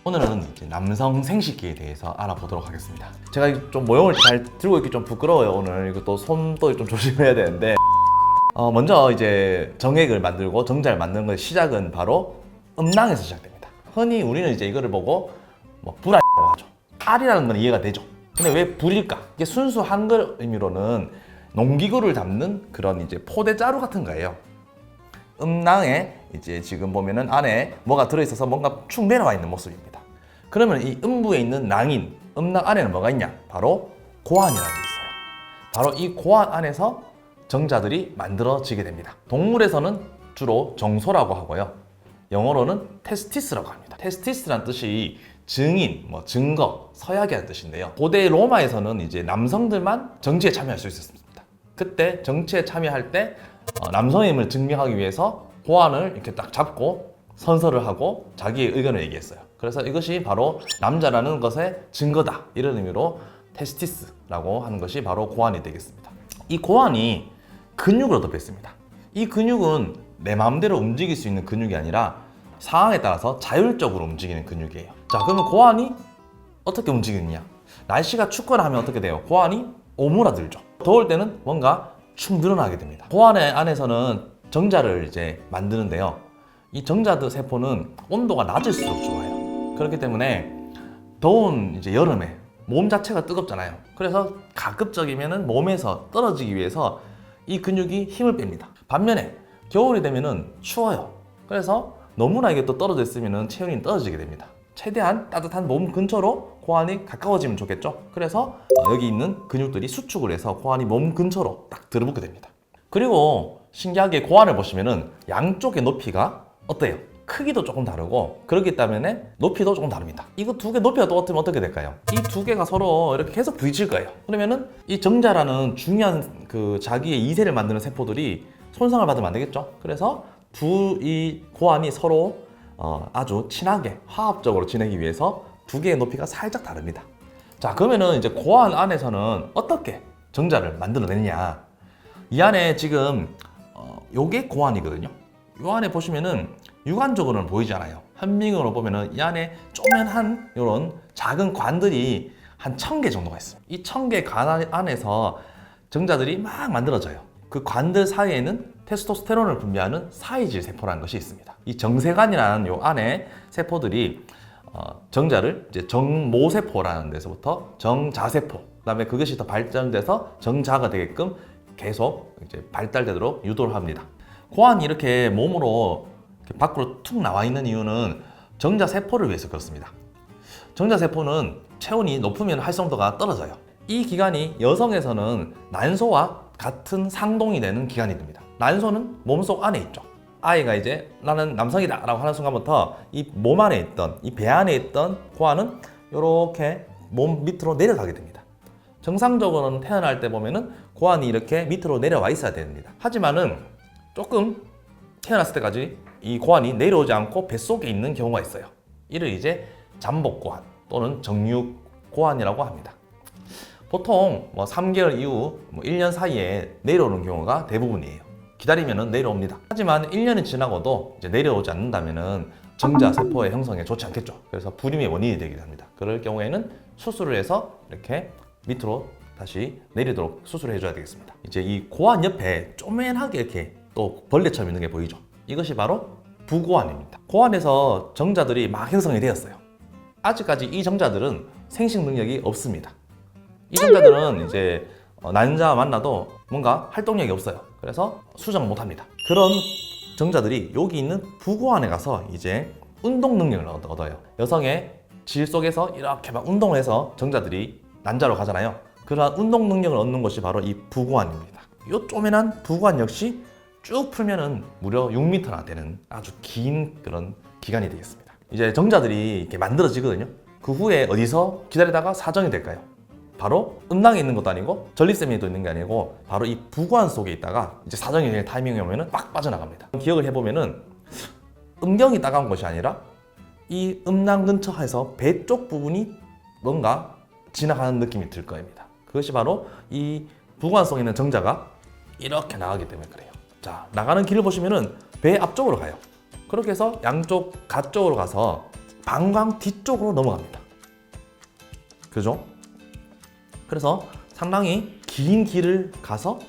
오늘은 이제 남성 생식기에 대해서 알아보도록 하겠습니다. 제가 좀 모형을 잘 들고 있기 좀 부끄러워요. 오늘 이것도 손도 좀 조심해야 되는데 먼저 이제 정액을 만들고 정자를 만드는 것의 시작은 바로 음낭에서 시작됩니다. 흔히 우리는 이제 이거를 보고 뭐 불알이라고 하죠. 알이라는 건 이해가 되죠. 근데 왜 불일까? 이게 순수 한글 의미로는 농기구를 담는 그런 이제 포대자루 같은 거예요. 음낭에 이제 지금 보면은 안에 뭐가 들어있어서 뭔가 축 내려와 있는 모습입니다. 그러면 이 음부에 있는 낭인, 음낭 안에는 뭐가 있냐? 바로 고환이라는 게 있어요. 바로 이 고환 안에서 정자들이 만들어지게 됩니다. 동물에서는 주로 정소라고 하고요. 영어로는 테스티스라고 합니다. 테스티스란 뜻이 증인, 증거, 서약이라는 뜻인데요. 고대 로마에서는 이제 남성들만 정치에 참여할 수 있었습니다. 그때 정치에 참여할 때 남성의 힘을 증명하기 위해서 고환을 이렇게 딱 잡고 선서를 하고 자기의 의견을 얘기했어요. 그래서 이것이 바로 남자라는 것의 증거다, 이런 의미로 테스티스라고 하는 것이 바로 고환이 되겠습니다. 이 고환이 근육으로 덮여 있습니다. 이 근육은 내 마음대로 움직일 수 있는 근육이 아니라 상황에 따라서 자율적으로 움직이는 근육이에요. 자, 그러면 고환이 어떻게 움직이느냐? 날씨가 춥거나 하면 어떻게 돼요? 고환이 오므라들죠. 더울 때는 뭔가 축 늘어나게 됩니다. 고환 안에서는 정자를 이제 만드는데요. 이 정자들 세포는 온도가 낮을수록 좋아요. 그렇기 때문에 더운 이제 여름에 몸 자체가 뜨겁잖아요. 그래서 가급적이면은 몸에서 떨어지기 위해서 이 근육이 힘을 뺍니다. 반면에 겨울이 되면은 추워요. 그래서 너무나 이게 또 떨어져 있으면은 체온이 떨어지게 됩니다. 최대한 따뜻한 몸 근처로 고환이 가까워지면 좋겠죠. 그래서 여기 있는 근육들이 수축을 해서 고환이 몸 근처로 딱 들어붙게 됩니다. 그리고 신기하게 고환을 보시면은 양쪽의 높이가 어때요? 크기도 조금 다르고 그렇기 때문에 높이도 조금 다릅니다. 이거 두 개 높이가 똑같으면 어떻게 될까요? 이 두 개가 서로 이렇게 계속 부딪힐 거예요. 그러면은 이 정자라는 중요한 그 자기의 이세를 만드는 세포들이 손상을 받으면 안 되겠죠. 그래서 이 고환이 서로 아주 친하게 화합적으로 지내기 위해서 두 개의 높이가 살짝 다릅니다. 자, 그러면은 이제 고환 안에서는 어떻게 정자를 만들어내느냐? 이 안에 지금 요게 고환이거든요. 요 안에 보시면은 육안적으로는 보이지 않아요. 현미경으로 보면은 이 안에 쪼맨한 이런 작은 관들이 한 1000개 정도가 있어요. 이 1000개 관 안에서 정자들이 막 만들어져요. 그 관들 사이에는 테스토스테론을 분비하는 사이질 세포라는 것이 있습니다. 이 정세관이라는 요 안에 세포들이 정자를 이제 정모세포라는 데서부터 정자세포, 그다음에 그것이 더 발전돼서 정자가 되게끔 계속 이제 발달되도록 유도를 합니다. 고환이 이렇게 몸으로 이렇게 밖으로 툭 나와 있는 이유는 정자세포를 위해서 그렇습니다. 정자세포는 체온이 높으면 활성도가 떨어져요. 이 기간이 여성에서는 난소와 같은 상동이 되는 기간이 됩니다. 난소는 몸속 안에 있죠. 아이가 이제 나는 남성이다 라고 하는 순간부터 이 몸 안에 있던, 이 배 안에 있던 고환은 이렇게 몸 밑으로 내려가게 됩니다. 정상적으로는 태어날 때 보면은 고환이 이렇게 밑으로 내려와 있어야 됩니다. 하지만은 조금 태어났을 때까지 이 고환이 내려오지 않고 뱃속에 있는 경우가 있어요. 이를 이제 잠복고환 또는 정육고환이라고 합니다. 보통 3개월 이후 1년 사이에 내려오는 경우가 대부분이에요. 기다리면 내려옵니다. 하지만 1년이 지나고도 이제 내려오지 않는다면 정자 세포의 형성에 좋지 않겠죠. 그래서 불임의 원인이 되기도 합니다. 그럴 경우에는 수술을 해서 이렇게 밑으로 다시 내리도록 수술을 해줘야 되겠습니다. 이제 이 고환 옆에 쪼맨하게 이렇게 또 벌레처럼 있는 게 보이죠. 이것이 바로 부고환입니다. 고환에서 정자들이 막 형성이 되었어요. 아직까지 이 정자들은 생식 능력이 없습니다. 이 정자들은 이제 난자와 만나도 뭔가 활동력이 없어요. 그래서 수정을 못합니다. 그런 정자들이 여기 있는 부고환에 가서 이제 운동 능력을 얻어요. 여성의 질 속에서 이렇게 막 운동을 해서 정자들이 난자로 가잖아요. 그러한 운동 능력을 얻는 것이 바로 이 부고환입니다. 이 쪼맨한 부고환 역시 쭉 풀면은 무려 6m나 되는 아주 긴 그런 기간이 되겠습니다. 이제 정자들이 이렇게 만들어지거든요. 그 후에 어디서 기다리다가 사정이 될까요? 바로 음낭에 있는 것도 아니고 전립선에도 있는 게 아니고 바로 이 부관 속에 있다가 이제 사정이 될 타이밍이 오면은 빡 빠져나갑니다. 기억을 해보면은 음경이 따가운 것이 아니라 이 음낭 근처에서 배 쪽 부분이 뭔가 지나가는 느낌이 들 겁니다. 그것이 바로 이 부관 속에 있는 정자가 이렇게 나가기 때문에 그래요. 자, 나가는 길을 보시면은 배 앞쪽으로 가요. 그렇게 해서 양쪽 가 쪽으로 가서 방광 뒤쪽으로 넘어갑니다. 그죠? 그래서 상당히 긴 길을 가서